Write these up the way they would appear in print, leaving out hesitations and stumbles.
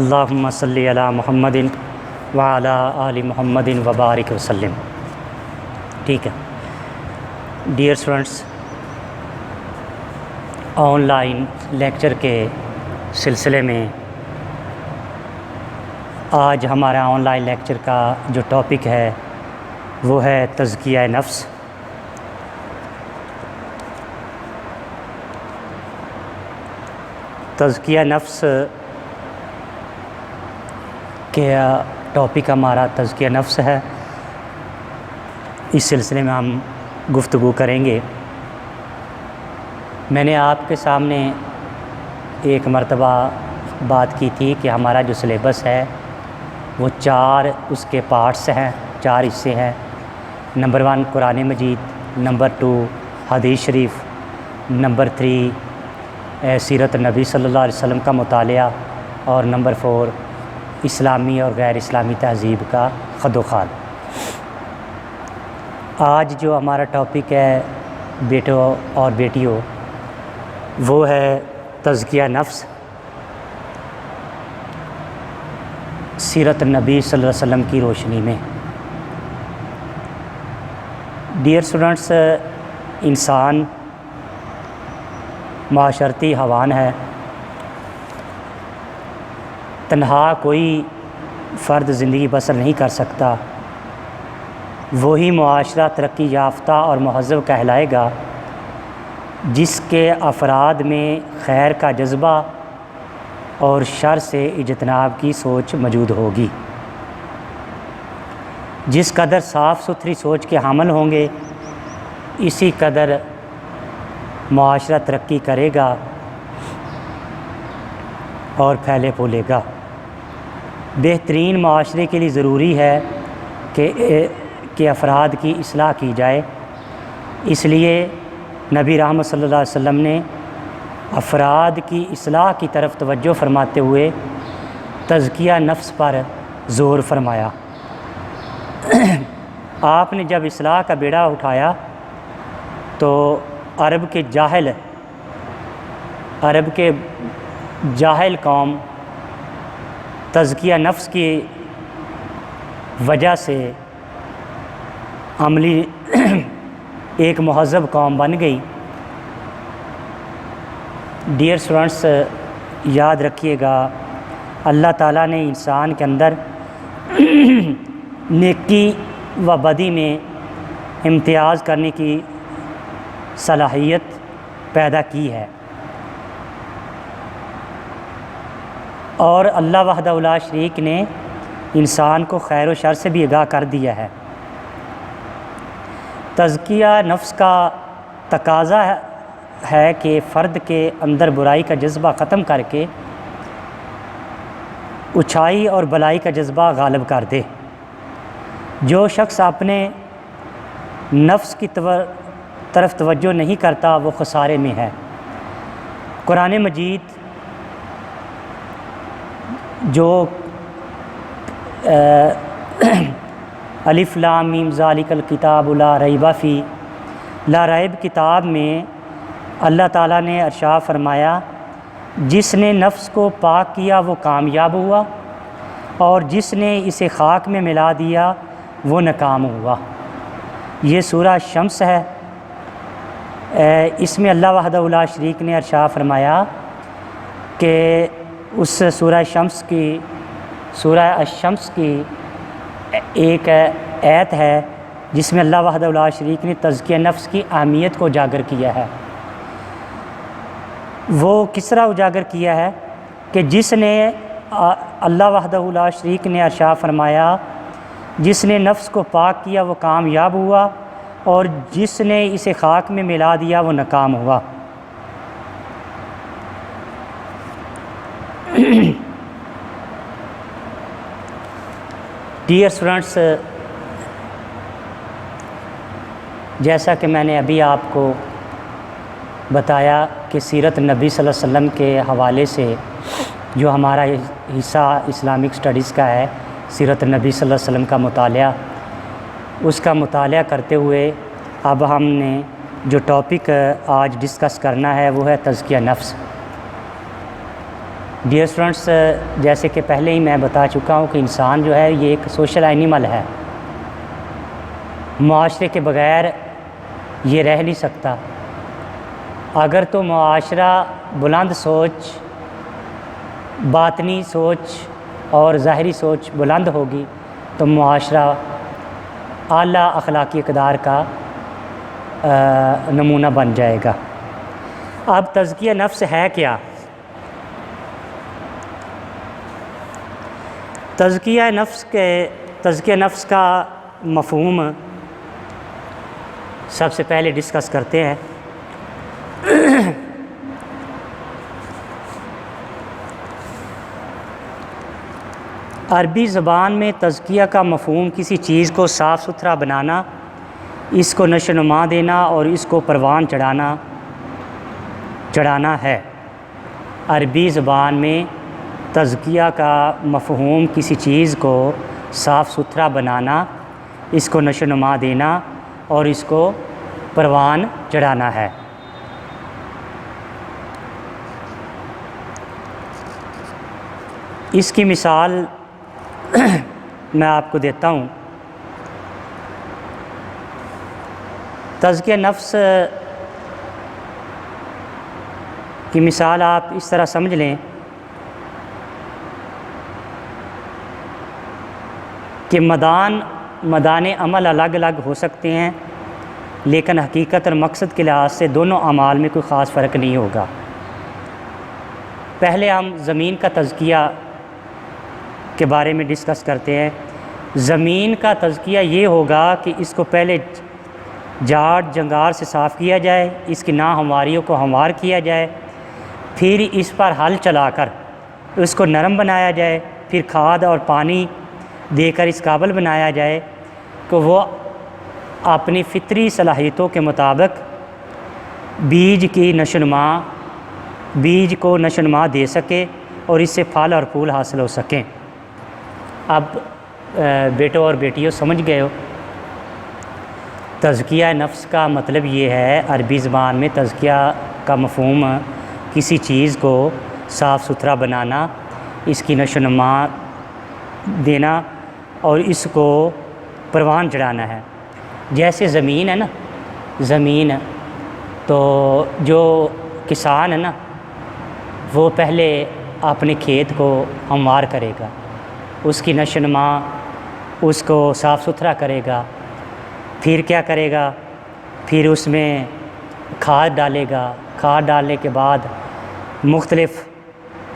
اللہم صلی علی محمد وعلی آل محمد وبارک وسلم۔ ٹھیک ہے dear students, on line lecture کے سلسلے میں آج ہمارا آن لائن لیکچر کا جو ٹاپک ہے وہ ہے تزکیہ نفس۔ تزکیہ نفس کے ٹاپک ہمارا تزکیہ نفس ہے، اس سلسلے میں ہم گفتگو کریں گے۔ میں نے آپ کے سامنے ایک مرتبہ بات کی تھی کہ ہمارا جو سلیبس ہے وہ چار اس کے پارٹس ہیں، چار حصے ہیں۔ نمبر 1 قرآن مجید، نمبر 2 حدیث شریف، نمبر 3 سیرت نبی صلی اللہ علیہ وسلم کا مطالعہ، اور نمبر 4 اسلامی اور غیر اسلامی تہذیب کا خد و خال۔ آج جو ہمارا ٹاپک ہے بیٹوں اور بیٹیوں وہ ہے تزکیہ نفس، سیرت نبی صلی اللہ علیہ وسلم کی روشنی میں۔ ڈیئر اسٹوڈنٹس، انسان معاشرتی حیوان ہے، تنہا کوئی فرد زندگی بسر نہیں کر سکتا۔ وہی معاشرہ ترقی یافتہ اور مہذب کہلائے گا جس کے افراد میں خیر کا جذبہ اور شر سے اجتناب کی سوچ موجود ہوگی۔ جس قدر صاف ستھری سوچ کے حامل ہوں گے اسی قدر معاشرہ ترقی کرے گا اور پھیلے پھولے گا۔ بہترین معاشرے کے لیے ضروری ہے کہ افراد کی اصلاح کی جائے۔ اس لیے نبی رحمت صلی اللہ علیہ وسلم نے افراد کی اصلاح کی طرف توجہ فرماتے ہوئے تزکیہ نفس پر زور فرمایا۔ آپ نے جب اصلاح کا بیڑا اٹھایا تو عرب کے جاہل قوم تزکیہ نفس کی وجہ سے عملی ایک مہذب قوم بن گئی۔ ڈیئر اسٹوڈنٹس، یاد رکھیے گا اللہ تعالیٰ نے انسان کے اندر نیکی و بدی میں امتیاز کرنے کی صلاحیت پیدا کی ہے، اور اللہ وحدہ لا شریک نے انسان کو خیر و شر سے بھی آگاہ کر دیا ہے۔ تزکیہ نفس کا تقاضا ہے کہ فرد کے اندر برائی کا جذبہ ختم کر کے اچھائی اور بلائی کا جذبہ غالب کر دے۔ جو شخص اپنے نفس کی طرف توجہ نہیں کرتا وہ خسارے میں ہے۔ قرآن مجید جو الف لام میم ذالک الکتاب لا ریب فیہ، لا ریب کتاب میں اللہ تعالیٰ نے ارشاد فرمایا جس نے نفس کو پاک کیا وہ کامیاب ہوا، اور جس نے اسے خاک میں ملا دیا وہ ناکام ہوا۔ یہ سورہ شمس ہے۔ اس میں اللہ وحدہ لا شریک نے ارشاد فرمایا کہ اس سورہ الشمس کی ایک آیت ہے جس میں اللہ وحدہ لا شریک نے تزکیہ نفس کی اہمیت کو اجاگر کیا ہے۔ وہ کس طرح اجاگر کیا ہے کہ جس نے اللہ وحدہ لا شریک نے ارشاد فرمایا جس نے نفس کو پاک کیا وہ کامیاب ہوا، اور جس نے اسے خاک میں ملا دیا وہ ناکام ہوا۔ ڈیئر اسٹوڈنٹس، جیسا کہ میں نے ابھی آپ کو بتایا کہ سیرت نبی صلی اللہ علیہ وسلم کے حوالے سے جو ہمارا حصہ اسلامک اسٹڈیز کا ہے، سیرت نبی صلی اللہ علیہ وسلم کا مطالعہ، اس کا مطالعہ کرتے ہوئے اب ہم نے جو ٹاپک آج ڈسکس کرنا ہے وہ ہے تزکیہ نفس۔ ڈیئر اسٹوڈنٹس، جیسے کہ پہلے ہی میں بتا چکا ہوں کہ انسان جو ہے یہ ایک سوشل اینیمل ہے، معاشرے کے بغیر یہ رہ نہیں سکتا۔ اگر تو معاشرہ بلند سوچ، باطنی سوچ اور ظاہری سوچ بلند ہوگی تو معاشرہ اعلیٰ اخلاقی اقدار کا نمونہ بن جائے گا۔ اب تزکیہ نفس ہے کیا؟ تزکیہ نفس کا مفہوم سب سے پہلے ڈسکس کرتے ہیں۔ عربی زبان میں تزکیہ کا مفہوم کسی چیز کو صاف ستھرا بنانا، اس کو نشو و نما دینا اور اس کو پروان چڑھانا ہے۔ عربی زبان میں تزکیہ کا مفہوم کسی چیز کو صاف ستھرا بنانا، اس کو نشو و نما دینا اور اس کو پروان چڑھانا ہے۔ اس کی مثال میں آپ کو دیتا ہوں۔ تزکیہ نفس کی مثال آپ اس طرح سمجھ لیں کہ میدان عمل الگ الگ ہو سکتے ہیں، لیکن حقیقت اور مقصد کے لحاظ سے دونوں اعمال میں کوئی خاص فرق نہیں ہوگا۔ پہلے ہم زمین کا تزکیہ کے بارے میں ڈسکس کرتے ہیں۔ زمین کا تزکیہ یہ ہوگا کہ اس کو پہلے جھاڑ جنگار سے صاف کیا جائے، اس کی ناہمواریوں کو ہموار کیا جائے، پھر اس پر ہل چلا کر اس کو نرم بنایا جائے، پھر کھاد اور پانی دے کر اس قابل بنایا جائے کہ وہ اپنی فطری صلاحیتوں کے مطابق بیج کو نشو و نما دے سکے اور اس سے پھل اور پھول حاصل ہو سکیں۔ اب بیٹوں اور بیٹیوں سمجھ گئے ہو، تزکیہ نفس کا مطلب یہ ہے عربی زبان میں تزکیہ کا مفہوم کسی چیز کو صاف ستھرا بنانا، اس کی نشو و نما دینا اور اس کو پروان چڑھانا ہے۔ جیسے زمین ہے نا، زمین تو جو کسان ہے نا وہ پہلے اپنے کھیت کو ہموار کرے گا، اس کی نشو و نما، اس کو صاف ستھرا کرے گا، پھر کیا کرے گا، پھر اس میں کھاد ڈالے گا، کھاد ڈالنے کے بعد مختلف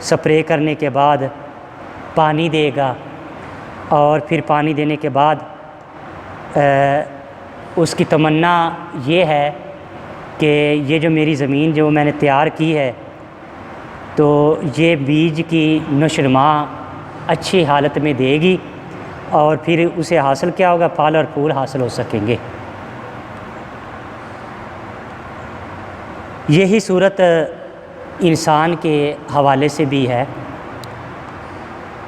سپرے کرنے کے بعد پانی دے گا، اور پھر پانی دینے کے بعد اس کی تمنا یہ ہے کہ یہ جو میری زمین جو میں نے تیار کی ہے تو یہ بیج کی نشو و نما اچھی حالت میں دے گی اور پھر اسے حاصل کیا ہوگا، پھل اور پھول حاصل ہو سکیں گے۔ یہی صورت انسان کے حوالے سے بھی ہے۔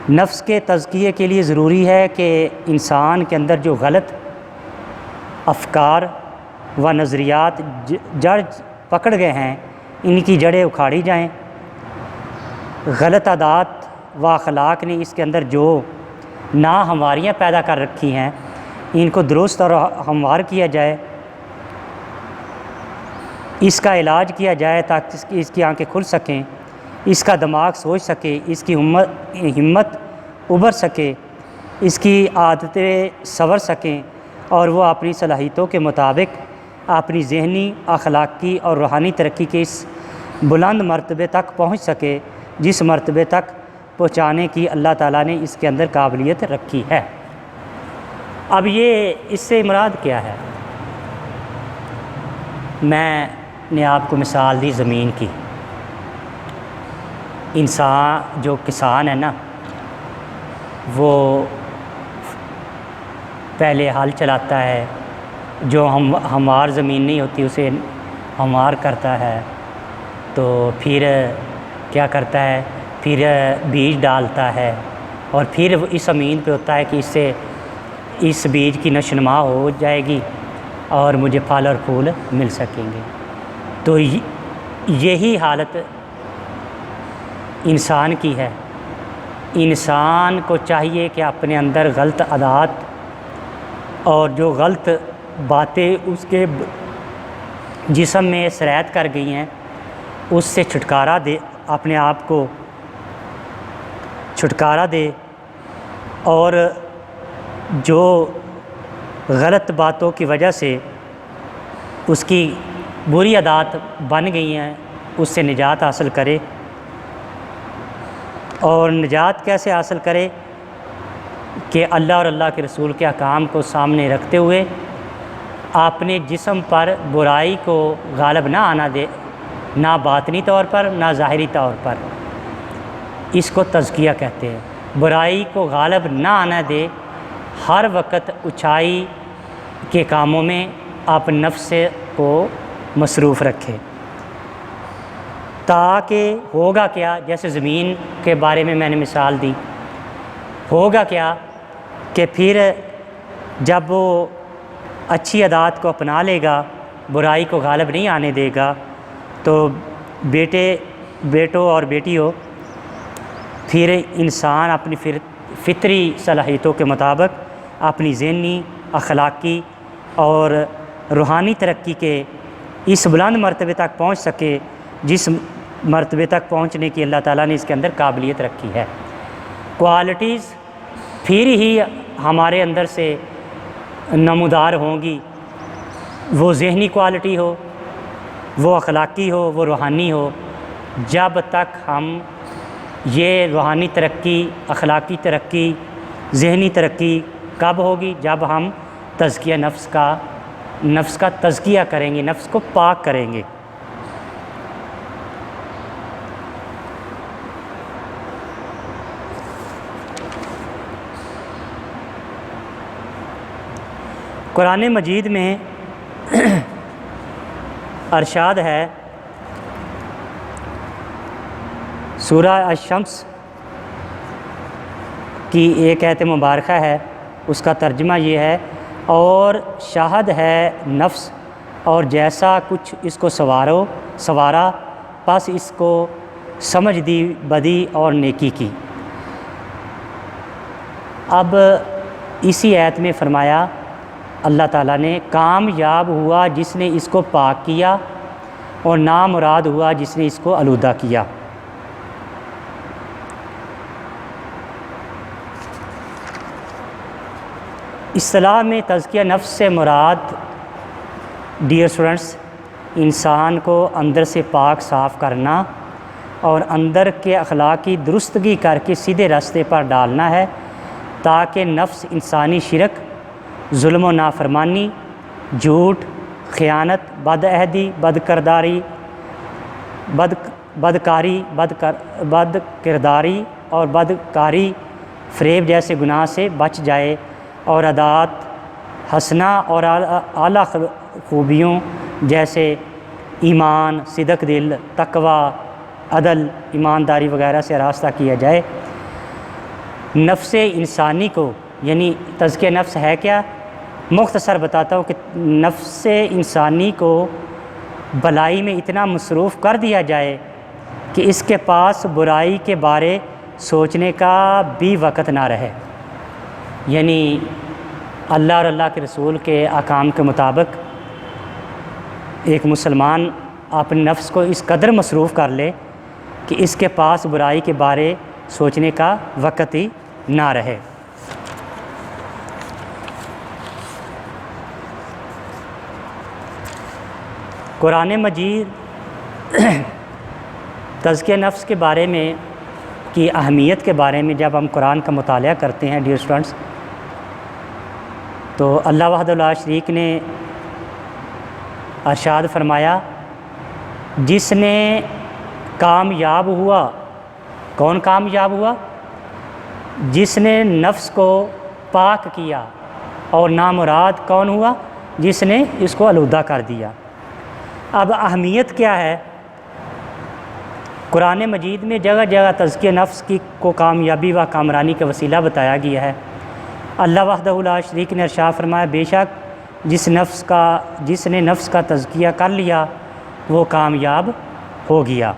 نفس کے تزکیے کے لیے ضروری ہے کہ انسان کے اندر جو غلط افکار و نظریات جڑ پکڑ گئے ہیں ان کی جڑیں اکھاڑی جائیں۔ غلط عادات و اخلاق نے اس کے اندر جو ناہمواریاں پیدا کر رکھی ہیں ان کو درست اور ہموار کیا جائے، اس کا علاج کیا جائے تاکہ اس کی آنکھیں کھل سکیں، اس کا دماغ سوچ سکے، اس کی ہمت ابھر سکے، اس کی عادتیں سنور سکیں اور وہ اپنی صلاحیتوں کے مطابق اپنی ذہنی، اخلاقی اور روحانی ترقی کے اس بلند مرتبے تک پہنچ سکے جس مرتبے تک پہنچانے کی اللہ تعالیٰ نے اس کے اندر قابلیت رکھی ہے۔ اب یہ اس سے مراد کیا ہے؟ میں نے آپ کو مثال دی زمین کی۔ انسان جو کسان ہے نا وہ پہلے ہل چلاتا ہے، جو ہموار زمین نہیں ہوتی اسے ہموار کرتا ہے، تو پھر کیا کرتا ہے، پھر بیج ڈالتا ہے اور پھر اس زمین پہ ہوتا ہے کہ اس سے اس بیج کی نشو و نما ہو جائے گی اور مجھے پھل اور پھول مل سکیں گے۔ تو یہی حالت انسان کی ہے۔ انسان کو چاہیے کہ اپنے اندر غلط عادات اور جو غلط باتیں اس کے جسم میں سرایت کر گئی ہیں اس سے چھٹکارا دے، اپنے آپ کو چھٹکارا دے، اور جو غلط باتوں کی وجہ سے اس کی بری عادات بن گئی ہیں اس سے نجات حاصل کرے۔ اور نجات کیسے حاصل کرے؟ کہ اللہ اور اللہ کے رسول کے احکام کو سامنے رکھتے ہوئے اپنے جسم پر برائی کو غالب نہ آنا دے، نہ باطنی طور پر نہ ظاہری طور پر۔ اس کو تزکیہ کہتے ہیں۔ برائی کو غالب نہ آنا دے، ہر وقت اچھائی کے کاموں میں اپنے نفس کو مصروف رکھے، تاکہ ہوگا کیا، جیسے زمین کے بارے میں نے مثال دی، ہوگا کیا کہ پھر جب وہ اچھی عادات کو اپنا لے گا، برائی کو غالب نہیں آنے دے گا، تو بیٹوں اور بیٹیوں، پھر انسان اپنی فطری صلاحیتوں کے مطابق اپنی ذہنی، اخلاقی اور روحانی ترقی کے اس بلند مرتبے تک پہنچ سکے جس مرتبے تک پہنچنے کی اللہ تعالیٰ نے اس کے اندر قابلیت رکھی ہے۔ کوالٹیز پھر ہی ہمارے اندر سے نمودار ہوں گی، وہ ذہنی کوالٹی ہو، وہ اخلاقی ہو، وہ روحانی ہو۔ جب تک ہم یہ روحانی ترقی، اخلاقی ترقی، ذہنی ترقی کب ہوگی؟ جب ہم تزکیہ نفس کا تزکیہ کریں گے، نفس کو پاک کریں گے۔ قرآن مجید میں ارشاد ہے، سورہ الشمس کی ایک آیت مبارکہ ہے، اس کا ترجمہ یہ ہے، اور شاہد ہے نفس اور جیسا کچھ اس کو سوارا، پس اس کو سمجھ دی بدی اور نیکی کی۔ اب اسی آیت میں فرمایا اللہ تعالیٰ نے، کامیاب ہوا جس نے اس کو پاک کیا اور نامراد ہوا جس نے اس کو آلودہ کیا۔ اصطلاح میں تزکیہ نفس سے مراد ڈیئر اسٹوڈنٹس، انسان کو اندر سے پاک صاف کرنا اور اندر کے اخلاق کی درستگی کر کے سیدھے راستے پر ڈالنا ہے، تاکہ نفس انسانی شرک، ظلم و نافرمانی، جھوٹ، خیانت، بد عہدی، بد کرداری اور بدکاری، فریب جیسے گناہ سے بچ جائے، اور عادات حسنہ اور اعلیٰ خوبیوں جیسے ایمان، صدق دل، تقوی، عدل، ایمانداری وغیرہ سے آراستہ کیا جائے۔ نفس انسانی کو، یعنی تزکیہ نفس ہے کیا؟ مختصر بتاتا ہوں کہ نفس انسانی کو بھلائی میں اتنا مصروف کر دیا جائے کہ اس کے پاس برائی کے بارے سوچنے کا بھی وقت نہ رہے، یعنی اللہ اور اللہ کے رسول کے احکام کے مطابق ایک مسلمان اپنے نفس کو اس قدر مصروف کر لے کہ اس کے پاس برائی کے بارے سوچنے کا وقت ہی نہ رہے۔ قرآن مجید تزکیہ نفس کے بارے میں کی اہمیت کے بارے میں جب ہم قرآن کا مطالعہ کرتے ہیں ڈیئر اسٹوڈنٹس، تو اللہ وحدہ لا شریک نے ارشاد فرمایا، جس نے کامیاب ہوا، کون کامیاب ہوا؟ جس نے نفس کو پاک کیا، اور نامراد کون ہوا؟ جس نے اس کو آلودہ کر دیا۔ اب اہمیت کیا ہے؟ قرآن مجید میں جگہ جگہ تزکیہ نفس کو کامیابی و کامرانی کا وسیلہ بتایا گیا ہے۔ اللہ وحدہ لا شریک نے ارشاد فرمایا، بے شک جس نے نفس کا تزکیہ کر لیا وہ کامیاب ہو گیا۔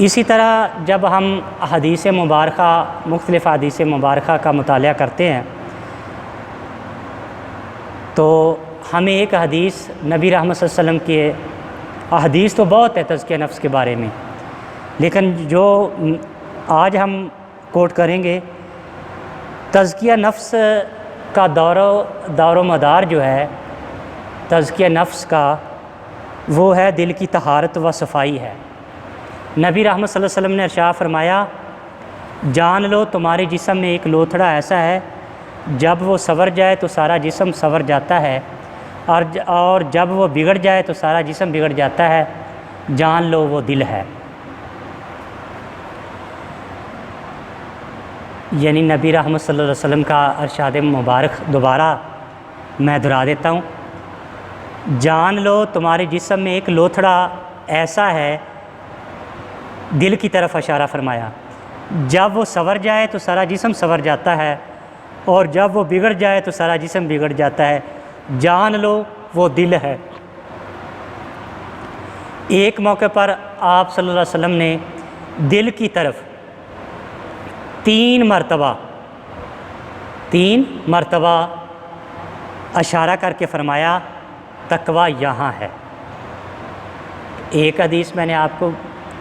اسی طرح جب ہم حدیث مبارکہ مختلف حدیث مبارکہ کا مطالعہ کرتے ہیں تو ہمیں ایک حدیث نبی رحمت صلی اللہ علیہ وسلم کے احادیث تو بہت ہے تزکیہ نفس کے بارے میں، لیکن جو آج ہم کوٹ کریں گے تزکیہ نفس کا دور و مدار جو ہے تزکیہ نفس کا، وہ ہے دل کی طہارت و صفائی ہے۔ نبی رحمت صلی اللہ علیہ وسلم نے ارشاد فرمایا، جان لو تمہارے جسم میں ایک لوتھڑا ایسا ہے جب وہ سنور جائے تو سارا جسم سنور جاتا ہے، اور جب وہ بگڑ جائے تو سارا جسم بگڑ جاتا ہے، جان لو وہ دل ہے۔ یعنی نبی رحمت صلی اللہ علیہ وسلم کا ارشاد مبارک دوبارہ میں دہرا دیتا ہوں، جان لو تمہارے جسم میں ایک لوتھڑا ایسا ہے، دل کی طرف اشارہ فرمایا، جب وہ سنور جائے تو سارا جسم سنور جاتا ہے، اور جب وہ بگڑ جائے تو سارا جسم بگڑ جاتا ہے، جان لو وہ دل ہے۔ ایک موقع پر آپ صلی اللہ علیہ وسلم نے دل کی طرف تین مرتبہ اشارہ کر کے فرمایا، تقویٰ یہاں ہے۔ ایک حدیث میں نے آپ کو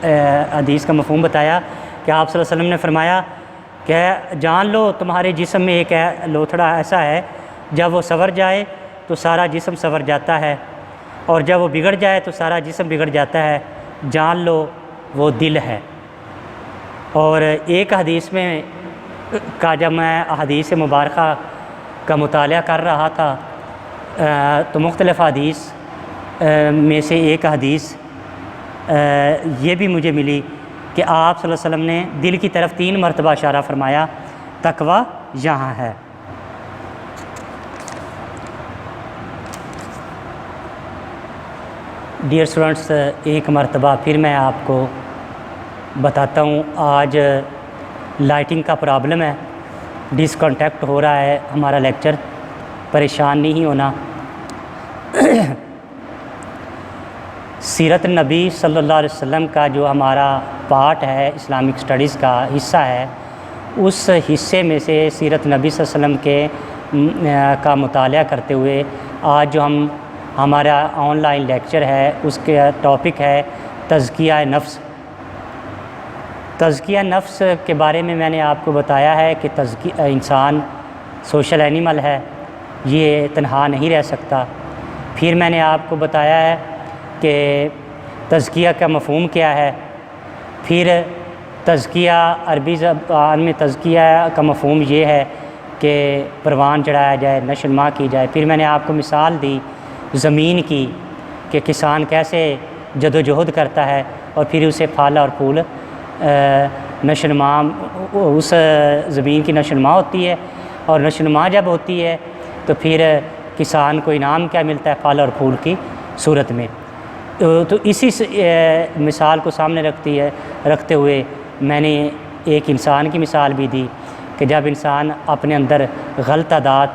حدیث کا مفہوم بتایا کہ آپ صلی اللہ علیہ وسلم نے فرمایا کہ جان لو تمہارے جسم میں ایک لوتھڑا ایسا ہے، جب وہ سنور جائے تو سارا جسم سنور جاتا ہے، اور جب وہ بگڑ جائے تو سارا جسم بگڑ جاتا ہے، جان لو وہ دل ہے۔ اور ایک حدیث میں کا جب میں حدیث مبارکہ کا مطالعہ کر رہا تھا تو مختلف حدیث میں سے ایک حدیث یہ بھی مجھے ملی کہ آپ صلی اللہ علیہ وسلم نے دل کی طرف 3 مرتبہ اشارہ فرمایا، تقویٰ یہاں ہے۔ ڈیئر اسٹوڈنٹس، ایک مرتبہ پھر میں آپ کو بتاتا ہوں، آج لائٹنگ کا پرابلم ہے، ڈسکنٹیکٹ ہو رہا ہے ہمارا لیکچر، پریشان نہیں ہونا۔ سیرت نبی صلی اللہ علیہ وسلم کا جو ہمارا پارٹ ہے، اسلامک اسٹڈیز کا حصہ ہے، اس حصے میں سے سیرت نبی صلی اللہ علیہ وسلم کے کا مطالعہ کرتے ہوئے آج جو ہمارا آن لائن لیکچر ہے اس کے ٹاپک ہے تزکیہ نفس۔ تزکیہ نفس کے بارے میں نے آپ کو بتایا ہے کہ انسان سوشل اینیمل ہے، یہ تنہا نہیں رہ سکتا۔ پھر میں نے آپ کو بتایا ہے کہ تزکیہ کا مفہوم کیا ہے، پھر تزکیہ عربی زبان میں تزکیہ کا مفہوم یہ ہے کہ پروان چڑھایا جائے، نشو و نما کی جائے۔ پھر میں نے آپ کو مثال دی زمین کی کہ کسان کیسے جد و جہد کرتا ہے اور پھر اسے پھل اور پھول نشو و نما، اس زمین کی نشو و نما ہوتی ہے، اور نشو و نما جب ہوتی ہے تو پھر کسان کو انعام کیا ملتا ہے، پھل اور پھول کی صورت میں۔ تو اسی مثال کو سامنے رکھتے ہوئے میں نے ایک انسان کی مثال بھی دی کہ جب انسان اپنے اندر غلط عادات،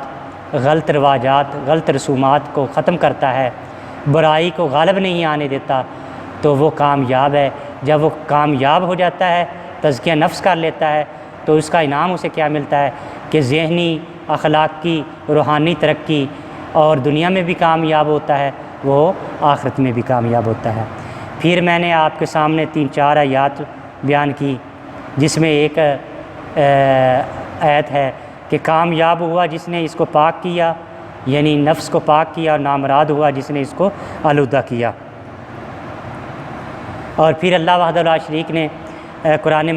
غلط رواجات، غلط رسومات کو ختم کرتا ہے، برائی کو غالب نہیں آنے دیتا، تو وہ کامیاب ہے۔ جب وہ کامیاب ہو جاتا ہے، تزکیہ نفس کر لیتا ہے، تو اس کا انعام اسے کیا ملتا ہے کہ ذہنی، اخلاقی، روحانی ترقی، اور دنیا میں بھی کامیاب ہوتا ہے، وہ آخرت میں بھی کامیاب ہوتا ہے۔ پھر میں نے آپ کے سامنے 3-4 آیات بیان کی، جس میں ایک آیت ہے کہ کامیاب ہوا جس نے اس کو پاک کیا، یعنی نفس کو پاک کیا، اور نامراد ہوا جس نے اس کو آلودہ کیا۔ اور پھر اللہ وحدہ لا شریک نے قرآن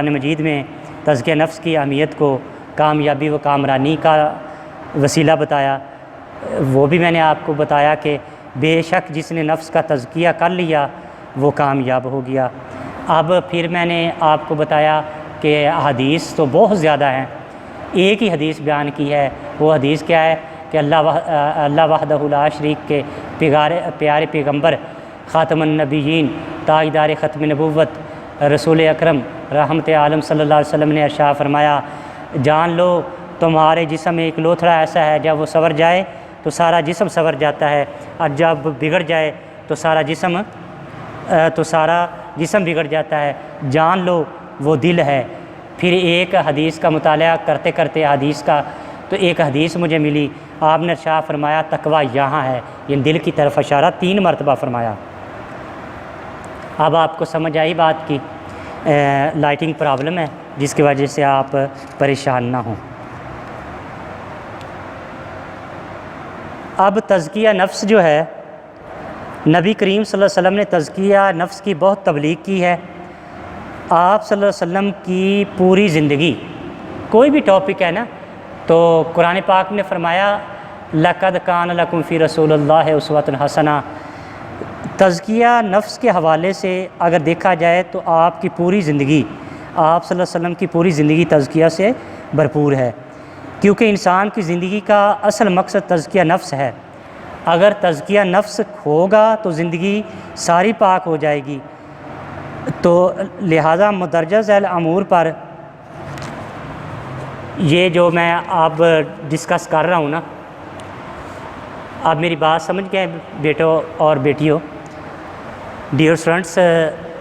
مجید میں تزکیہ نفس کی اہمیت کو کامیابی و کامرانی کا وسیلہ بتایا۔ وہ بھی میں نے آپ کو بتایا کہ بے شک جس نے نفس کا تزکیہ کر لیا وہ کامیاب ہو گیا۔ اب پھر میں نے آپ کو بتایا کہ حدیث تو بہت زیادہ ہیں، ایک ہی حدیث بیان کی ہے۔ وہ حدیث کیا ہے کہ اللہ وحدہ لا شریک کے پیارے پیغمبر، خاتم النبیین، تاجدار ختم نبوت، رسول اکرم رحمت عالم صلی اللہ علیہ وسلم نے ارشاد فرمایا، جان لو تمہارے جسم میں ایک لوتھڑا ایسا ہے، جب وہ سنور جائے تو سارا جسم سنور جاتا ہے، اور جب بگڑ جائے تو سارا جسم بگڑ جاتا ہے، جان لو وہ دل ہے۔ پھر ایک حدیث کا مطالعہ کرتے کرتے حدیث کا، تو ایک حدیث مجھے ملی، آپ نے ارشاد فرمایا تقویٰ یہاں ہے، یہ دل کی طرف اشارہ 3 مرتبہ فرمایا۔ اب آپ کو سمجھ آئی بات کی لائٹنگ پرابلم ہے جس کی وجہ سے آپ پریشان نہ ہوں۔ اب تزکیہ نفس جو ہے، نبی کریم صلی اللہ علیہ وسلم نے تزکیہ نفس کی بہت تبلیغ کی ہے۔ آپ صلی اللہ علیہ وسلم کی پوری زندگی، کوئی بھی ٹاپک ہے نا، تو قرآن پاک نے فرمایا لَقَدْ كَانَ لَكُمْ فِي رَسُولِ اللَّهِ أُسْوَةٌ حَسَنَةٌ۔ تزکیہ نفس کے حوالے سے اگر دیکھا جائے تو آپ کی پوری زندگی، آپ صلی اللہ علیہ وسلم کی پوری زندگی تزکیہ سے بھرپور ہے، کیونکہ انسان کی زندگی کا اصل مقصد تزکیہ نفس ہے۔ اگر تزکیہ نفس ہوگا تو زندگی ساری پاک ہو جائے گی۔ تو لہٰذا مندرجہ ذیل امور پر یہ جو میں اب ڈسکس کر رہا ہوں نا، آپ میری بات سمجھ گئے بیٹوں اور بیٹیوں؟ ڈیئر اسٹوڈنٹس،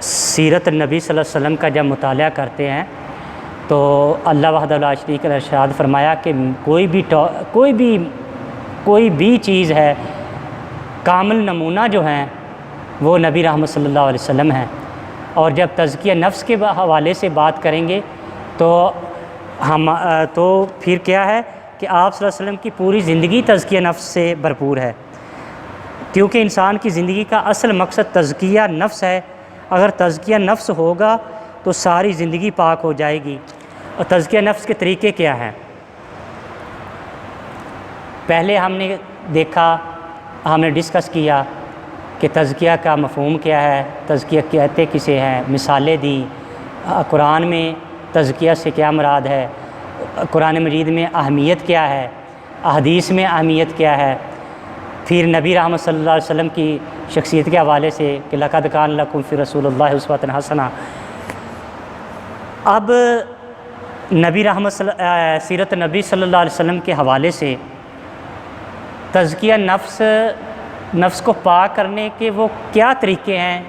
سیرت نبی صلی اللہ علیہ وسلم کا جب مطالعہ کرتے ہیں تو اللہ وحدہ لا شریک نے ارشاد فرمایا کہ کوئی بھی چیز ہے، کامل نمونہ جو ہیں وہ نبی رحمت صلی اللہ علیہ وسلم ہیں۔ اور جب تزکیہ نفس کے حوالے سے بات کریں گے تو پھر کیا ہے کہ آپ صلی اللہ علیہ وسلم کی پوری زندگی تزکیہ نفس سے بھرپور ہے، کیونکہ انسان کی زندگی کا اصل مقصد تزکیہ نفس ہے۔ اگر تزکیہ نفس ہوگا تو ساری زندگی پاک ہو جائے گی۔ اور تزکیہ نفس کے طریقے کیا ہیں؟ پہلے ہم نے دیکھا، ہم نے ڈسکس کیا کہ تزکیہ کا مفہوم کیا ہے، تزکیہ کہتے کسے ہیں، مثالیں دی، قرآن میں تزکیہ سے کیا مراد ہے، قرآن مجید میں اہمیت کیا ہے، احادیث میں اہمیت کیا ہے، پھر نبی رحمت صلی اللہ علیہ وسلم کی شخصیت کے حوالے سے کہ لَقَدْ كَانَ لَكُمْ فِي رَسُولِ اللَّهِ أُسْوَةٌ حَسَنَةٌ۔ اب سیرت نبی صلی اللہ علیہ وسلم کے حوالے سے تزکیہ نفس کو پاک کرنے کے وہ کیا طریقے ہیں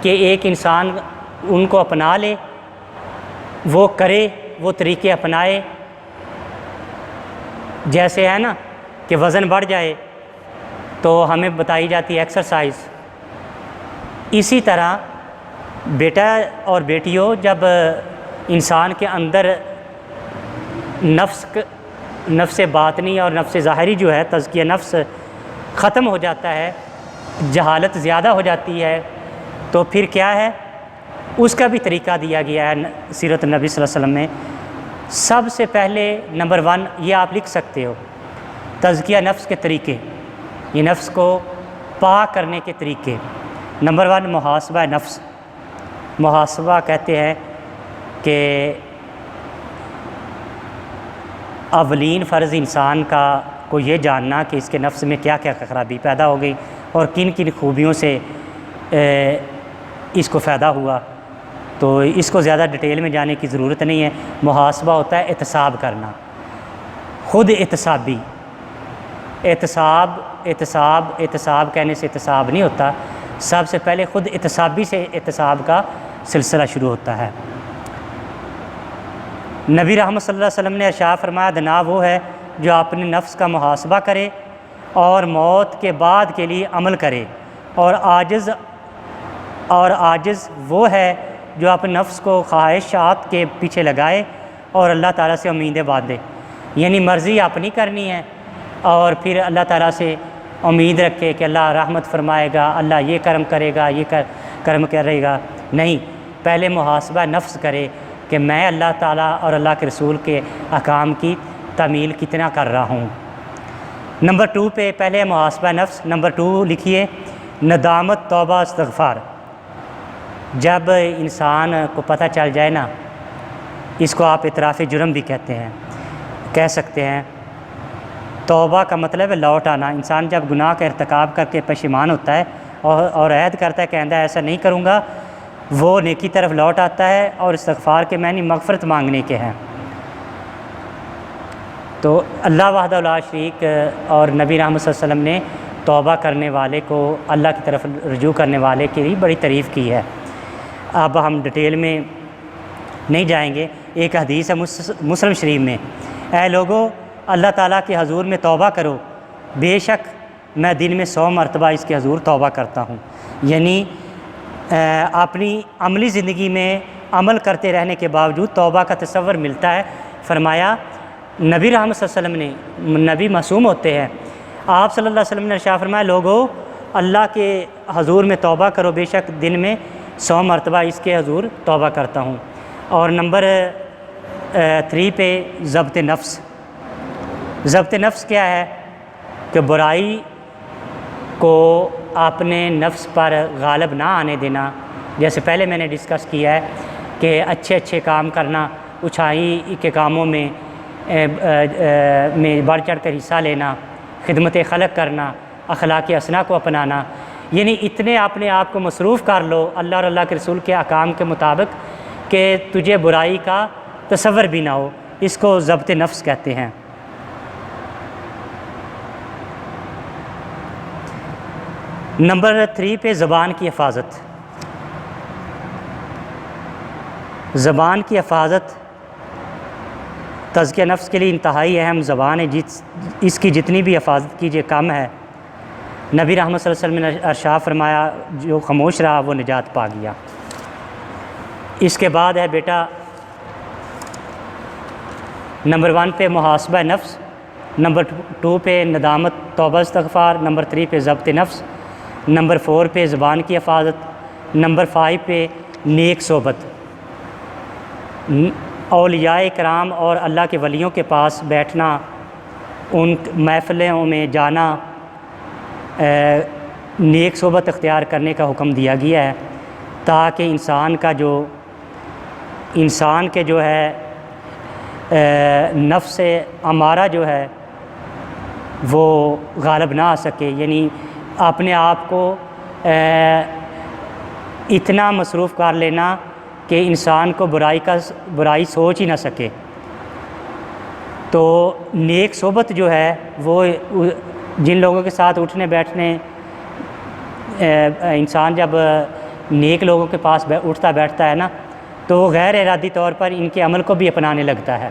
کہ ایک انسان ان کو اپنا لے، وہ کرے، وہ طریقے اپنائے۔ جیسے ہے نا کہ وزن بڑھ جائے تو ہمیں بتائی جاتی ہے ایکسرسائز، اسی طرح بیٹا اور بیٹیوں، جب انسان کے اندر نفس باطنی اور نفس ظاہری جو ہے تزکیہ نفس ختم ہو جاتا ہے، جہالت زیادہ ہو جاتی ہے، تو پھر کیا ہے، اس کا بھی طریقہ دیا گیا ہے سیرت نبی صلی اللہ علیہ وسلم میں۔ سب سے پہلے نمبر 1 یہ آپ لکھ سکتے ہو، تزکیہ نفس کے طریقے، یہ نفس کو پاک کرنے کے طریقے۔ نمبر 1 محاسبہ نفس۔ محاسبہ کہتے ہیں کہ اولین فرض انسان کا کو یہ جاننا کہ اس کے نفس میں کیا کیا خرابی پیدا ہو گئی اور کن کن خوبیوں سے اس کو فائدہ ہوا۔ تو اس کو زیادہ ڈیٹیل میں جانے کی ضرورت نہیں ہے۔ محاسبہ ہوتا ہے احتساب کرنا، خود احتسابی۔ احتساب کہنے سے احتساب نہیں ہوتا، سب سے پہلے خود احتسابی سے احتساب کا سلسلہ شروع ہوتا ہے۔ نبی رحمت صلی اللہ علیہ وسلم نے ارشاد فرمایا دنا وہ ہے جو اپنے نفس کا محاسبہ کرے اور موت کے بعد کے لیے عمل کرے، اور عاجز وہ ہے جو اپنے نفس کو خواہشات کے پیچھے لگائے اور اللہ تعالیٰ سے امیدیں باندھے۔ یعنی مرضی اپنی کرنی ہے اور پھر اللہ تعالیٰ سے امید رکھے کہ اللہ رحمت فرمائے گا، اللہ یہ کرم کرے گا، یہ کرم کرے گا۔ نہیں، پہلے محاسبہ نفس کرے کہ میں اللہ تعالیٰ اور اللہ کے رسول کے احکام کی تعمیل کتنا کر رہا ہوں۔ نمبر 2 پہ پہلے محاسبہ نفس، نمبر 2 لکھیے ندامت، توبہ، استغفار۔ جب انسان کو پتہ چل جائے نا، اس کو آپ اعتراف جرم بھی کہہ سکتے ہیں۔ توبہ کا مطلب ہے لوٹ آنا۔ انسان جب گناہ کا ارتکاب کر کے پشیمان ہوتا ہے اور عہد کرتا ہے کہ آئندہ ایسا نہیں کروں گا، وہ نیکی طرف لوٹ آتا ہے، اور استغفار کے معنی مغفرت مانگنے کے ہیں۔ تو اللہ وحدہ لا شریک اور نبی رحمت صلی اللہ علیہ وسلم نے توبہ کرنے والے کو، اللہ کی طرف رجوع کرنے والے کی بڑی تعریف کی ہے اب ہم ڈیٹیل میں نہیں جائیں گے۔ ایک حدیث ہے مسلم شریف میں، اے لوگو اللہ تعالیٰ کے حضور میں توبہ کرو، بے شک میں دن میں 100 مرتبہ اس کے حضور توبہ کرتا ہوں۔ یعنی اپنی عملی زندگی میں عمل کرتے رہنے کے باوجود توبہ کا تصور ملتا ہے۔ فرمایا نبی رحمت صلی اللہ علیہ وسلم نے، نبی معصوم ہوتے ہیں، آپ صلی اللہ علیہ وسلم نے ارشاد فرمایا لوگو اللہ کے حضور میں توبہ کرو، بے شک دن میں 100 مرتبہ اس کے حضور توبہ کرتا ہوں۔ اور نمبر 3 پہ ضبط نفس۔ ضبط نفس کیا ہے؟ کہ برائی کو اپنے نفس پر غالب نہ آنے دینا۔ جیسے پہلے میں نے ڈسکس کیا ہے کہ اچھے اچھے کام کرنا، اچھائی کے کاموں میں بڑھ چڑھ کر حصہ لینا، خدمت خلق کرنا، اخلاق حسنہ کو اپنانا، یعنی اتنے اپنے آپ کو مصروف کر لو اللہ اور اللہ کے رسول کے احکام کے مطابق کہ تجھے برائی کا تصور بھی نہ ہو، اس کو ضبط نفس کہتے ہیں۔ نمبر 3 پہ زبان کی حفاظت۔ زبان کی حفاظت تزکیہ نفس کے لیے انتہائی اہم زبان ہے، اس کی جتنی بھی حفاظت کیجیے کم ہے۔ نبی رحمت صلی اللہ علیہ وسلم نے ارشاد فرمایا جو خاموش رہا وہ نجات پا گیا۔ اس کے بعد ہے بیٹا نمبر 1 پہ محاسبہ نفس، نمبر 2 پہ ندامت توبہ استغفار، نمبر 3 پہ ضبط نفس، نمبر 4 پہ زبان کی حفاظت، نمبر 5 پہ نیک صحبت۔ اولیاء کرام اور اللہ کے ولیوں کے پاس بیٹھنا، ان محفلوں میں جانا، نیک صحبت اختیار کرنے کا حکم دیا گیا ہے، تاکہ انسان کے جو ہے نفس امارہ جو ہے وہ غالب نہ آ سکے، یعنی اپنے آپ کو اتنا مصروف کر لینا کہ انسان کو برائی سوچ ہی نہ سکے۔ تو نیک صحبت جو ہے وہ جن لوگوں کے ساتھ اٹھنے بیٹھنے، انسان جب نیک لوگوں کے پاس اٹھتا بیٹھتا ہے نا تو وہ غیر ارادی طور پر ان کے عمل کو بھی اپنانے لگتا ہے۔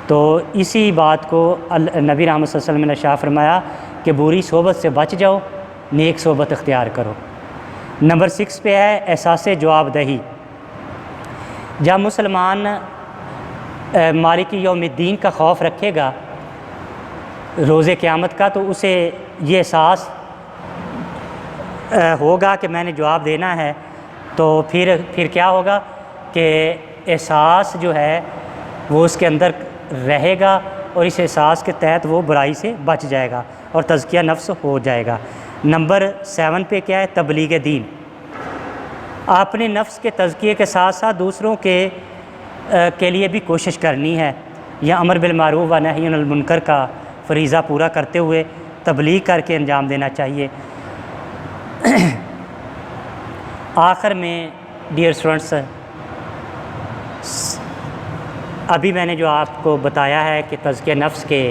تو اسی بات کو نبی رحمت صلی اللہ علیہ وسلم نے ارشاد فرمایا کہ بری صحبت سے بچ جاؤ، نیک صحبت اختیار کرو۔ نمبر 6 پہ ہے احساس جواب دہی۔ جب مسلمان مالک یوم الدین کا خوف رکھے گا، روز قیامت کا، تو اسے یہ احساس ہوگا کہ میں نے جواب دینا ہے، تو پھر کیا ہوگا کہ احساس جو ہے وہ اس کے اندر رہے گا، اور اس احساس کے تحت وہ برائی سے بچ جائے گا اور تزکیہ نفس ہو جائے گا۔ نمبر 7 پہ کیا ہے؟ تبلیغ دین۔ اپنے نفس کے تزکیے کے ساتھ ساتھ دوسروں کے لیے بھی کوشش کرنی ہے، یا امر بالمعروف و نہی عن المنکر کا فریضہ پورا کرتے ہوئے تبلیغ کر کے انجام دینا چاہیے۔ آخر میں ڈیئر اسٹوڈنٹس، ابھی میں نے جو آپ کو بتایا ہے کہ تزکیہ نفس کے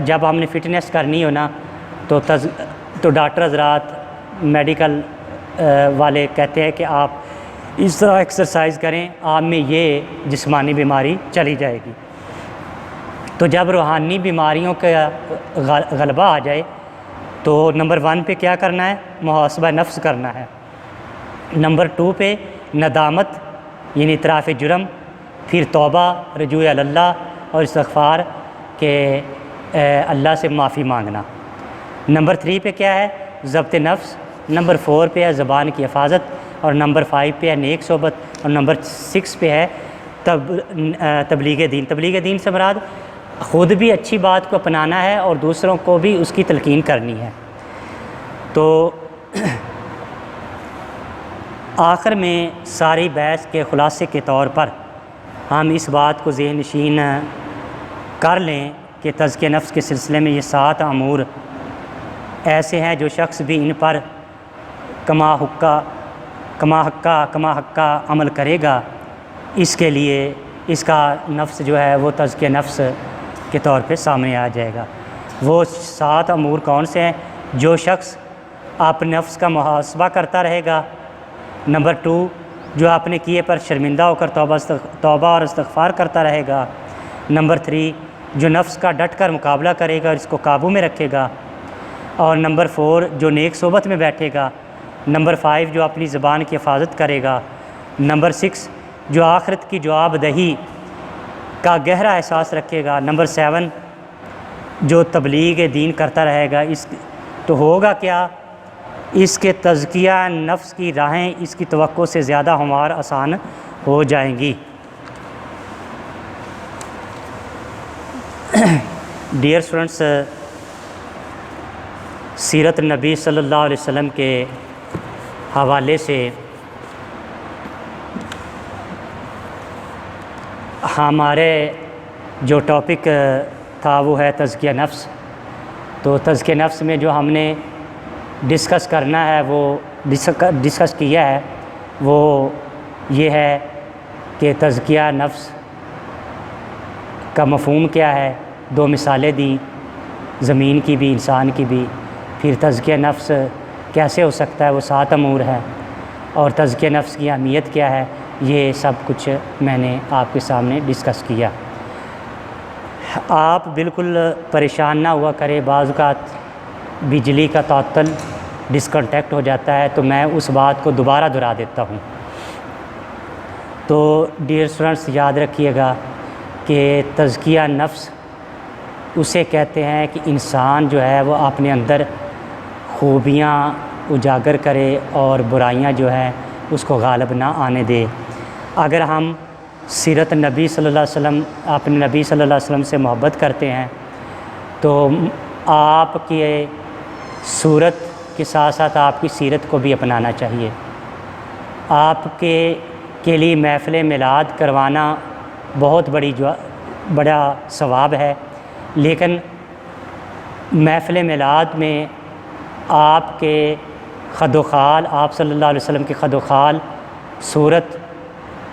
جب ہم نے فٹنس کرنی ہو نا تو ڈاکٹر حضرات، میڈیکل والے کہتے ہیں کہ آپ اس طرح ایکسرسائز کریں، آپ میں یہ جسمانی بیماری چلی جائے گی۔ تو جب روحانی بیماریوں کا غلبہ آ جائے تو نمبر 1 پہ کیا کرنا ہے؟ محاسبہ نفس کرنا ہے۔ نمبر 2 پہ ندامت یعنی اعتراف جرم، پھر توبہ، رجوع اللہ اور استغفار کہ اللہ سے معافی مانگنا۔ نمبر 3 پہ کیا ہے؟ ضبط نفس۔ نمبر 4 پہ ہے زبان کی حفاظت، اور نمبر 5 پہ ہے نیک صحبت، اور نمبر 6 پہ ہے تبلیغ دین۔ تبلیغ دین سے مراد خود بھی اچھی بات کو اپنانا ہے اور دوسروں کو بھی اس کی تلقین کرنی ہے۔ تو آخر میں ساری بحث کے خلاصے کے طور پر ہم اس بات کو ذہن نشین کر لیں کہ تزکیہ نفس کے سلسلے میں یہ 7 امور ایسے ہیں جو شخص بھی ان پر کما حقہ عمل کرے گا، اس کے لیے اس کا نفس جو ہے وہ تزکیہ نفس کے طور پہ سامنے آ جائے گا۔ وہ 7 امور کون سے ہیں؟ جو شخص اپنے نفس کا محاسبہ کرتا رہے گا، نمبر 2 جو آپ نے کیے پر شرمندہ ہو کر توبہ اور استغفار کرتا رہے گا۔ نمبر 3 جو نفس کا ڈٹ کر مقابلہ کرے گا اور اس کو قابو میں رکھے گا۔ اور نمبر 4 جو نیک صحبت میں بیٹھے گا۔ نمبر 5 جو اپنی زبان کی حفاظت کرے گا۔ نمبر 6 جو آخرت کی جواب دہی کا گہرا احساس رکھے گا۔ نمبر 7 جو تبلیغ دین کرتا رہے گا۔ تو ہوگا کیا؟ اس کے تزکیہ نفس کی راہیں اس کی توقع سے زیادہ ہموار آسان ہو جائیں گی۔ ڈیئر اسٹوڈنٹس، سیرت نبی صلی اللہ علیہ وسلم کے حوالے سے ہمارے جو ٹاپک تھا وہ ہے تزکیہ نفس۔ تو تزکیہ نفس میں جو ہم نے ڈسکس کرنا ہے وہ ڈسکس کیا ہے وہ یہ ہے کہ تزکیہ نفس کا مفہوم کیا ہے، 2 مثالیں دیں، زمین کی بھی انسان کی بھی۔ پھر تزکیہ نفس کیسے ہو سکتا ہے، وہ 7 امور ہے، اور تزکیہ نفس کی اہمیت کیا ہے، یہ سب کچھ میں نے آپ کے سامنے ڈسکس کیا۔ آپ بالکل پریشان نہ ہوا کرے، بعض اوقات بجلی کا تعطل ڈسکنٹیکٹ ہو جاتا ہے تو میں اس بات کو دوبارہ دہرا دیتا ہوں۔ تو ڈیئر اسٹوڈنٹس یاد رکھیے گا کہ تزکیہ نفس اسے کہتے ہیں کہ انسان جو ہے وہ اپنے اندر خوبیاں اجاگر کرے اور برائیاں جو ہیں اس کو غالب نہ آنے دے۔ اگر ہم سیرت نبی صلی اللہ علیہ وسلم، اپنے نبی صلی اللہ علیہ وسلم سے محبت کرتے ہیں تو آپ کی صورت کے ساتھ ساتھ آپ کی سیرت کو بھی اپنانا چاہیے۔ آپ کے لیے محفل میلاد کروانا بہت بڑا ثواب ہے، لیکن محفل میلاد میں آپ کے خد و خال، آپ صلی اللہ علیہ وسلم کے خد و خال صورت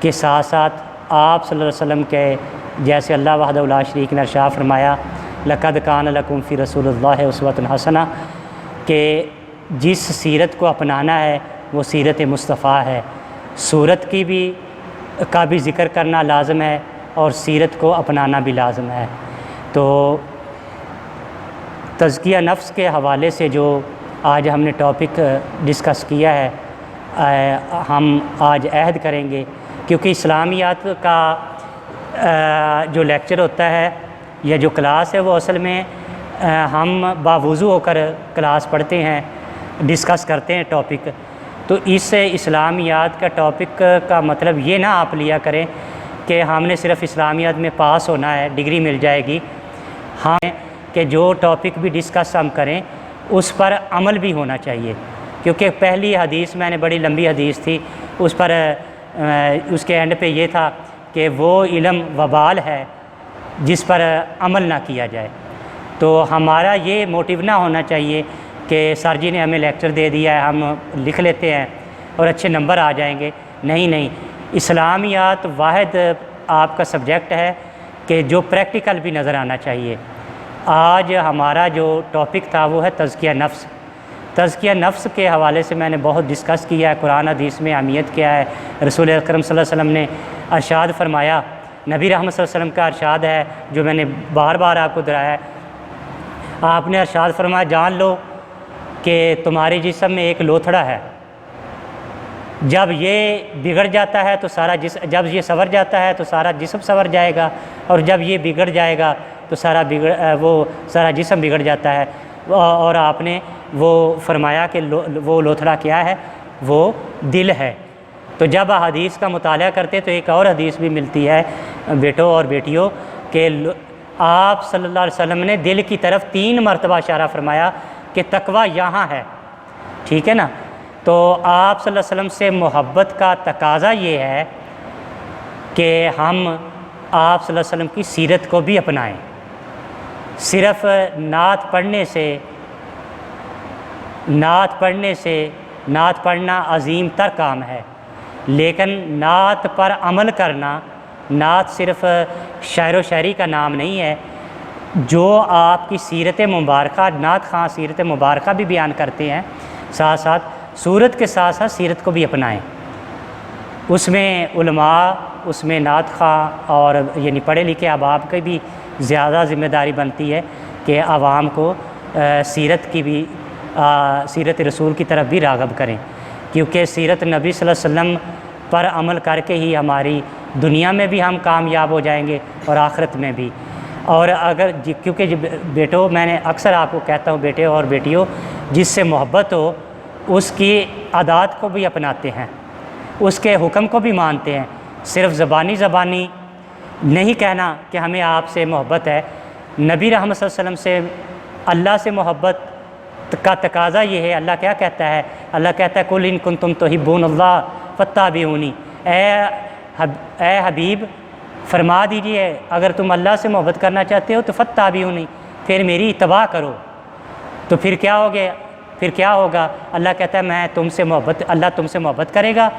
کے ساتھ ساتھ آپ صلی اللہ علیہ وسلم کے جیسے اللہ وحدہ لا شریک نے ارشاد فرمایا لقد کان لکم فی رسول اللہ اسوۃ حسنہ، کہ جس سیرت کو اپنانا ہے وہ سیرت مصطفیٰ ہے۔ صورت کا بھی ذکر کرنا لازم ہے اور سیرت کو اپنانا بھی لازم ہے۔ تو تزکیہ نفس کے حوالے سے جو آج ہم نے ٹاپک ڈسکس کیا ہے، ہم آج عہد کریں گے، کیونکہ اسلامیات کا جو لیکچر ہوتا ہے یا جو کلاس ہے وہ اصل میں ہم باوضو ہو کر کلاس پڑھتے ہیں، ڈسکس کرتے ہیں ٹاپک۔ تو اس اسلامیات کا ٹاپک کا مطلب یہ نہ آپ لیا کریں کہ ہم نے صرف اسلامیات میں پاس ہونا ہے، ڈگری مل جائے گی۔ ہاں کہ جو ٹاپک بھی ڈسکس ہم کریں اس پر عمل بھی ہونا چاہیے، کیونکہ پہلی حدیث میں نے بڑی لمبی حدیث تھی، اس پر اس کے اینڈ پہ یہ تھا کہ وہ علم وبال ہے جس پر عمل نہ کیا جائے۔ تو ہمارا یہ موٹیو نہ ہونا چاہیے کہ سر جی نے ہمیں لیکچر دے دیا ہے، ہم لکھ لیتے ہیں اور اچھے نمبر آ جائیں گے۔ نہیں، اسلامیات واحد آپ کا سبجیکٹ ہے کہ جو پریکٹیکل بھی نظر آنا چاہیے۔ آج ہمارا جو ٹاپک تھا وہ ہے تزکیہ نفس۔ تزکیہ نفس کے حوالے سے میں نے بہت ڈسکس کیا ہے، قرآن حدیث میں اہمیت کیا ہے، رسول اکرم صلی اللہ علیہ وسلم نے ارشاد فرمایا، نبی رحمت صلی اللہ علیہ وسلم کا ارشاد ہے جو میں نے بار بار آپ کو دہرایا ہے۔ آپ نے ارشاد فرمایا جان لو کہ تمہارے جسم میں ایک لوتھڑا ہے، جب یہ بگڑ جاتا ہے تو جب یہ سنور جاتا ہے تو سارا جسم سنور جائے گا، اور جب یہ بگڑ جائے گا تو سارا جسم بگڑ جاتا ہے۔ اور آپ نے وہ فرمایا کہ وہ لوتھڑا کیا ہے، وہ دل ہے۔ تو جب حدیث کا مطالعہ کرتے تو ایک اور حدیث بھی ملتی ہے بیٹوں اور بیٹیوں کہ آپ صلی اللہ علیہ وسلم نے دل کی طرف 3 مرتبہ اشارہ فرمایا کہ تقویٰ یہاں ہے، ٹھیک ہے نا۔ تو آپ صلی اللہ علیہ وسلم سے محبت کا تقاضا یہ ہے کہ ہم آپ صلی اللہ علیہ وسلم کی سیرت کو بھی اپنائیں۔ صرف نعت پڑھنا عظیم تر کام ہے، لیکن نعت پر عمل کرنا، نعت صرف شاعر و شاعری کا نام نہیں ہے۔ جو آپ کی سیرت مبارکہ، نعت خواں سیرت مبارکہ بھی بیان کرتے ہیں، ساتھ ساتھ صورت کے ساتھ ساتھ سیرت کو بھی اپنائیں۔ اس میں علماء، اس میں نعت خواں اور یعنی پڑھے لکھے احباب کی بھی زیادہ ذمہ داری بنتی ہے کہ عوام کو سیرت کی بھی سیرت رسول کی طرف بھی راغب کریں، کیونکہ سیرت نبی صلی اللہ علیہ وسلم پر عمل کر کے ہی ہماری دنیا میں بھی ہم کامیاب ہو جائیں گے اور آخرت میں بھی۔ اور اگر کیونکہ بیٹوں، میں نے اکثر آپ کو کہتا ہوں بیٹے اور بیٹیوں، جس سے محبت ہو اس کی عادات کو بھی اپناتے ہیں، اس کے حکم کو بھی مانتے ہیں، صرف زبانی نہیں کہنا کہ ہمیں آپ سے محبت ہے۔ نبی رحمت صلی اللہ علیہ وسلم سے، اللہ سے محبت کا تقاضا یہ ہے۔ اللہ کیا کہتا ہے؟ اللہ کہتا ہے قُلْ إِن كُنتُمْ تُحِبُّونَ اللَّهَ فَاتَّبِعُونِی، اے حبیب فرما دیجئے اگر تم اللہ سے محبت کرنا چاہتے ہو تو فَاتَّبِعُونِی، پھر میری اتباع کرو۔ تو پھر کیا ہوگا؟ اللہ کہتا ہے میں تم سے محبت، اللہ تم سے محبت کرے گا،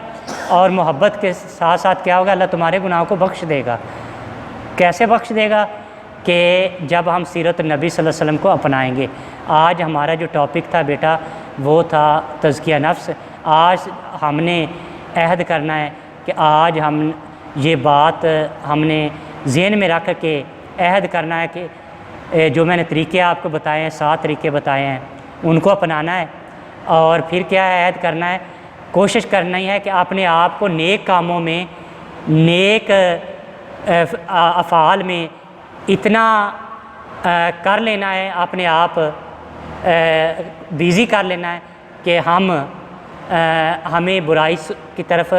اور محبت کے ساتھ ساتھ کیا ہوگا؟ اللہ تمہارے گناہوں کو بخش دے گا۔ کیسے بخش دے گا؟ کہ جب ہم سیرت نبی صلی اللہ علیہ وسلم کو اپنائیں گے۔ آج ہمارا جو ٹاپک تھا بیٹا وہ تھا تزکیہ نفس۔ آج ہم نے عہد کرنا ہے کہ آج ہم یہ بات ہم نے ذہن میں رکھ کے عہد کرنا ہے کہ جو میں نے طریقے آپ کو بتائے ہیں، 7 طریقے بتائے ہیں، ان کو اپنانا ہے۔ اور پھر کیا ہے؟ عہد کرنا ہے، کوشش کرنا ہی ہے کہ اپنے آپ کو نیک کاموں میں، نیک افعال میں اتنا کر لینا ہے، اپنے آپ بیزی کر لینا ہے کہ ہمیں برائی کی طرف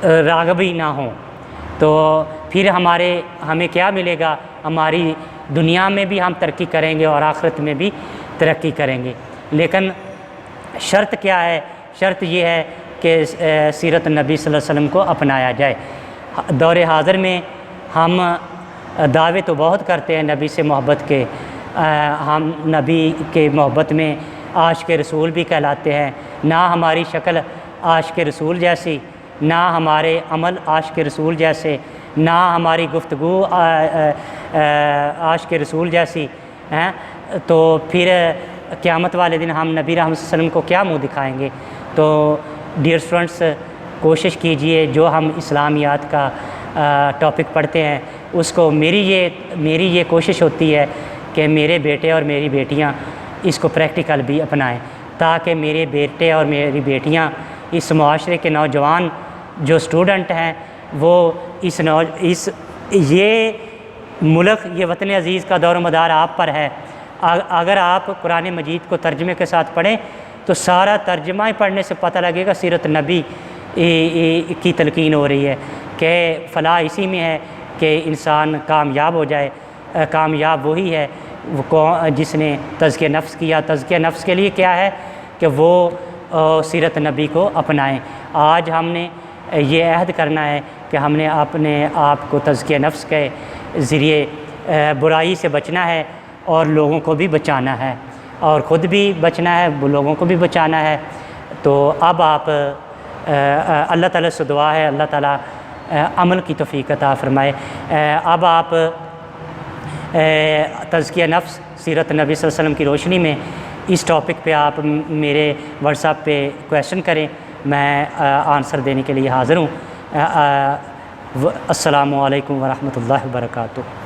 راغب ہی نہ ہوں۔ تو پھر ہمیں کیا ملے گا؟ ہماری دنیا میں بھی ہم ترقی کریں گے اور آخرت میں بھی ترقی کریں گے۔ لیکن شرط کیا ہے؟ شرط یہ ہے کہ سیرت نبی صلی اللہ علیہ وسلم کو اپنایا جائے۔ دور حاضر میں ہم دعوے تو بہت کرتے ہیں نبی سے محبت کے، ہم نبی کے محبت میں عاشق رسول بھی کہلاتے ہیں۔ نہ ہماری شکل عاشق رسول جیسی، نہ ہمارے عمل عاشق رسول جیسے، نہ ہماری گفتگو عاشق رسول جیسی ہیں، تو پھر قیامت والے دن ہم نبی رحمت صلی اللہ علیہ وسلم کو کیا منہ دکھائیں گے؟ تو ڈیئر اسٹوڈنٹس، کوشش کیجئے جو ہم اسلامیات کا ٹاپک پڑھتے ہیں اس کو، میری یہ کوشش ہوتی ہے کہ میرے بیٹے اور میری بیٹیاں اس کو پریکٹیکل بھی اپنائیں، تاکہ میرے بیٹے اور میری بیٹیاں اس معاشرے کے نوجوان جو اسٹوڈنٹ ہیں وہ یہ ملک، یہ وطن عزیز کا دور و مدار آپ پر ہے۔ اگر آپ قرآن مجید کو ترجمے کے ساتھ پڑھیں تو سارا ترجمہ ہی پڑھنے سے پتہ لگے گا سیرت نبی کی تلقین ہو رہی ہے کہ فلاح اسی میں ہے کہ انسان کامیاب ہو جائے۔ کامیاب وہی ہے جس نے تزکیہ نفس کیا۔ تزکیہ نفس کے لیے کیا ہے کہ وہ سیرت نبی کو اپنائیں۔ آج ہم نے یہ عہد کرنا ہے کہ ہم نے اپنے آپ کو تزکیہ نفس کے ذریعے برائی سے بچنا ہے اور لوگوں کو بھی بچانا ہے، اور خود بھی بچنا ہے، لوگوں کو بھی بچانا ہے۔ تو اب آپ اللہ تعالیٰ سے دعا ہے اللہ تعالیٰ عمل کی توفیق عطا فرمائے۔ اب آپ تزکیہ نفس سیرت نبی صلی اللہ علیہ وسلم کی روشنی میں اس ٹاپک پہ آپ میرے واٹس ایپ پہ کویشچن کریں، میں آنسر دینے کے لیے حاضر ہوں۔ السلام علیکم ورحمۃ اللہ وبرکاتہ۔